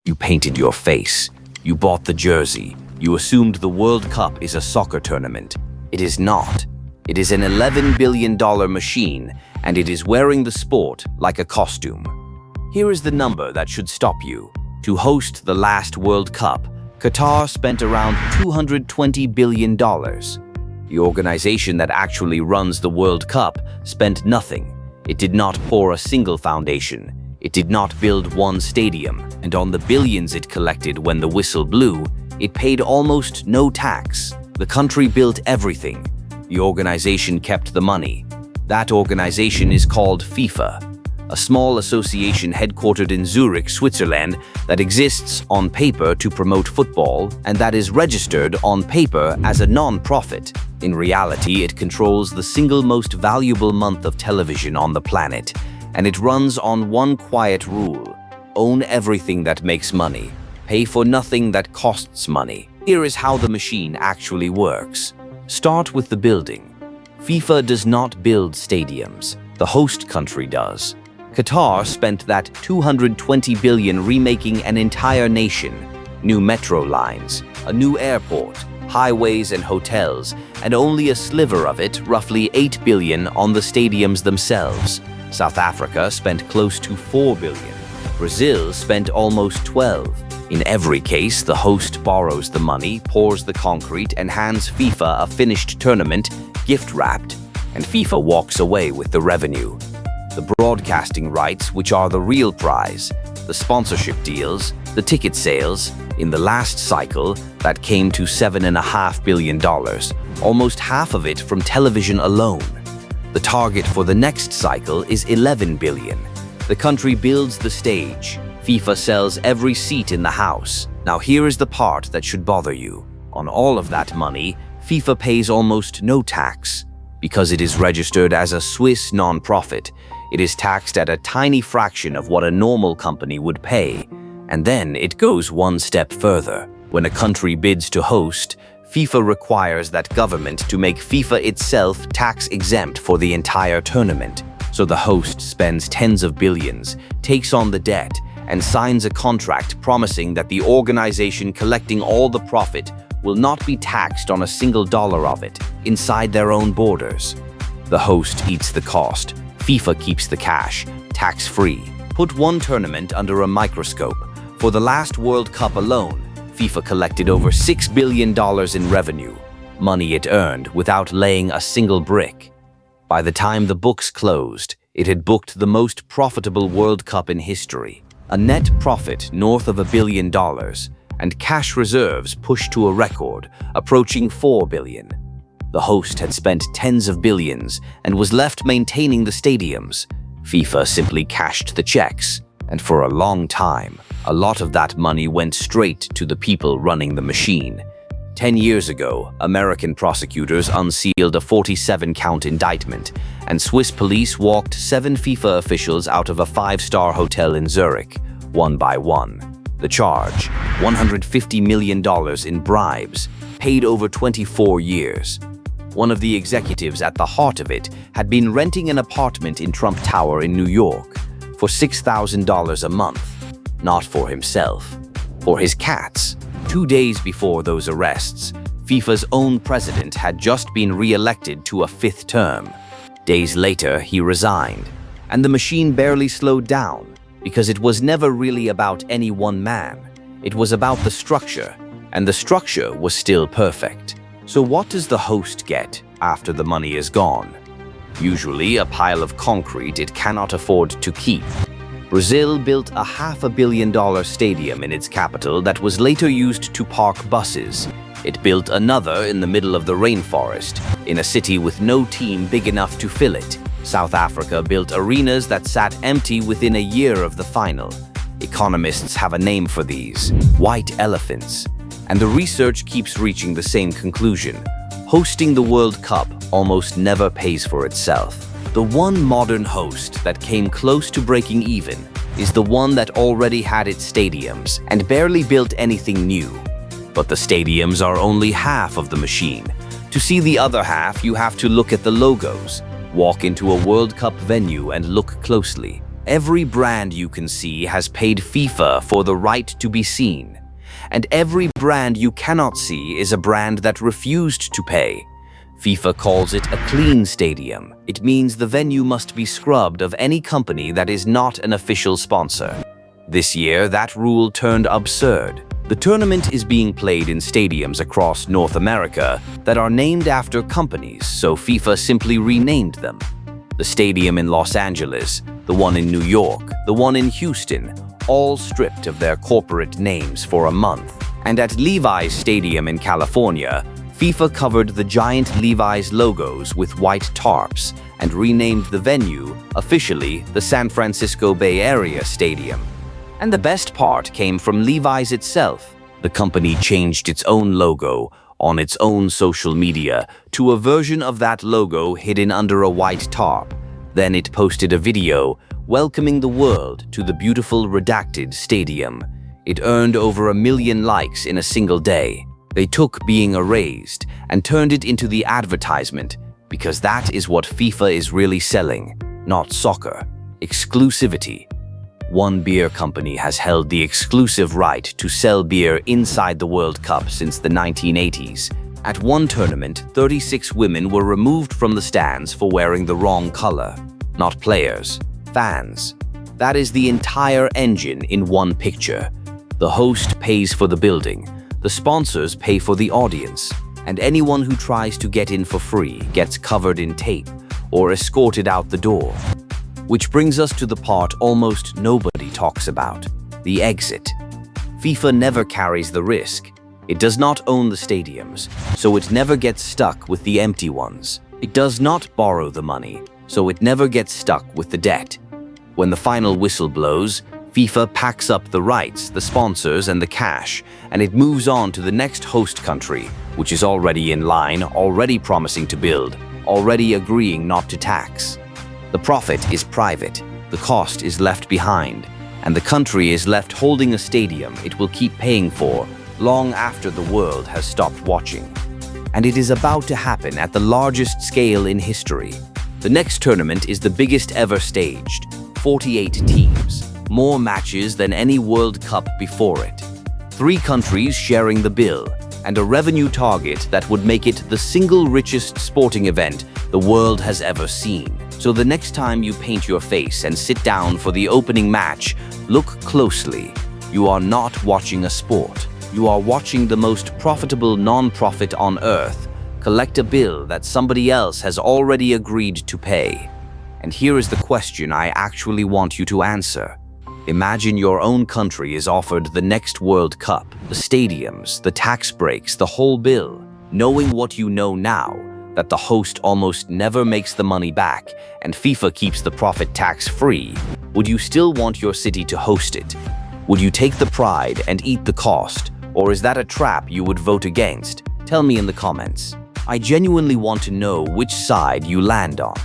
You painted your face. You bought the jersey. You assumed the World Cup is a soccer tournament. It is not. It is an $11 billion machine, and it is wearing the sport like a costume. Here is the number that should stop you. To host the last World Cup, Qatar spent around $220 billion. The organization that actually runs the World Cup spent nothing. It did not pour a single foundation. It did not build one stadium, and on the billions it collected when the whistle blew, it paid almost no tax. The country built everything. The organization kept the money. That organization is called FIFA, a small association headquartered in Zurich, Switzerland, that exists on paper to promote football and that is registered on paper as a non-profit. In reality, it controls the single most valuable month of television on the planet, and it runs on one quiet rule: own everything that makes money, pay for nothing that costs money. Here is how the machine actually works. Start with the building. FIFA does not build stadiums. The host country does. Qatar spent that $220 billion remaking an entire nation, new metro lines, a new airport, highways and hotels, and only a sliver of it, roughly $8 billion, on the stadiums themselves. South Africa spent close to $4 billion. Brazil spent almost $12 billion. In every case, the host borrows the money, pours the concrete, and hands FIFA a finished tournament, gift-wrapped, and FIFA walks away with the revenue. The broadcasting rights, which are the real prize, the sponsorship deals, the ticket sales, in the last cycle, that came to $7.5 billion, almost half of it from television alone. The target for the next cycle is $11 billion. The country builds the stage. FIFA sells every seat in the house. Now here is the part that should bother you. On all of that money, FIFA pays almost no tax. Because it is registered as a Swiss non-profit, it is taxed at a tiny fraction of what a normal company would pay. And then it goes one step further. When a country bids to host, FIFA requires that government to make FIFA itself tax-exempt for the entire tournament. So the host spends tens of billions, takes on the debt, and signs a contract promising that the organization collecting all the profit will not be taxed on a single dollar of it inside their own borders. The host eats the cost. FIFA keeps the cash, tax-free. Put one tournament under a microscope. For the last World Cup alone, FIFA collected over $6 billion in revenue, money it earned without laying a single brick. By the time the books closed, it had booked the most profitable World Cup in history. A net profit north of $1 billion, and cash reserves pushed to a record, approaching $4 billion. The host had spent tens of billions and was left maintaining the stadiums. FIFA simply cashed the checks, and for a long time, a lot of that money went straight to the people running the machine. 10 years ago, American prosecutors unsealed a 47-count indictment, and Swiss police walked 7 FIFA officials out of a 5-star hotel in Zurich, one by one. The charge, $150 million in bribes, paid over 24 years. One of the executives at the heart of it had been renting an apartment in Trump Tower in New York for $6,000 a month, not for himself, for his cats. 2 days before those arrests, FIFA's own president had just been re-elected to a 5th term. Days later, he resigned, and the machine barely slowed down because it was never really about any one man. It was about the structure, and the structure was still perfect. So what does the host get after the money is gone? Usually a pile of concrete it cannot afford to keep. Brazil built a $500 million stadium in its capital that was later used to park buses. It built another in the middle of the rainforest, in a city with no team big enough to fill it. South Africa built arenas that sat empty within a year of the final. Economists have a name for these: white elephants. And the research keeps reaching the same conclusion. Hosting the World Cup almost never pays for itself. The one modern host that came close to breaking even is the one that already had its stadiums and barely built anything new. But the stadiums are only half of the machine. To see the other half, you have to look at the logos, walk into a World Cup venue and look closely. Every brand you can see has paid FIFA for the right to be seen. And every brand you cannot see is a brand that refused to pay. FIFA calls it a clean stadium. It means the venue must be scrubbed of any company that is not an official sponsor. This year, that rule turned absurd. The tournament is being played in stadiums across North America that are named after companies, so FIFA simply renamed them. The stadium in Los Angeles, the one in New York, the one in Houston, all stripped of their corporate names for a month. And at Levi's Stadium in California, FIFA covered the giant Levi's logos with white tarps and renamed the venue officially the San Francisco Bay Area Stadium. And the best part came from Levi's itself. The company changed its own logo on its own social media to a version of that logo hidden under a white tarp. Then it posted a video welcoming the world to the beautiful redacted stadium. It earned over 1 million likes in a single day. They took being erased and turned it into the advertisement, because that is what FIFA is really selling, not soccer. Exclusivity. One beer company has held the exclusive right to sell beer inside the World Cup since the 1980s. At one tournament, 36 women were removed from the stands for wearing the wrong color. Not players, fans. That is the entire engine in one picture. The host pays for the building, the sponsors pay for the audience, and anyone who tries to get in for free gets covered in tape or escorted out the door. Which brings us to the part almost nobody talks about, the exit. FIFA never carries the risk. It does not own the stadiums, so it never gets stuck with the empty ones. It does not borrow the money, so it never gets stuck with the debt. When the final whistle blows, FIFA packs up the rights, the sponsors, and the cash, and it moves on to the next host country, which is already in line, already promising to build, already agreeing not to tax. The profit is private, the cost is left behind, and the country is left holding a stadium it will keep paying for long after the world has stopped watching. And it is about to happen at the largest scale in history. The next tournament is the biggest ever staged, 48 teams, more matches than any World Cup before it. 3 countries sharing the bill, and a revenue target that would make it the single richest sporting event the world has ever seen. So the next time you paint your face and sit down for the opening match, look closely. You are not watching a sport. You are watching the most profitable non-profit on earth collect a bill that somebody else has already agreed to pay. And here is the question I actually want you to answer. Imagine your own country is offered the next World Cup, the stadiums, the tax breaks, the whole bill, knowing what you know now, that the host almost never makes the money back and FIFA keeps the profit tax-free. Would you still want your city to host it? Would you take the pride and eat the cost? Or is that a trap you would vote against? Tell me in the comments. I genuinely want to know which side you land on.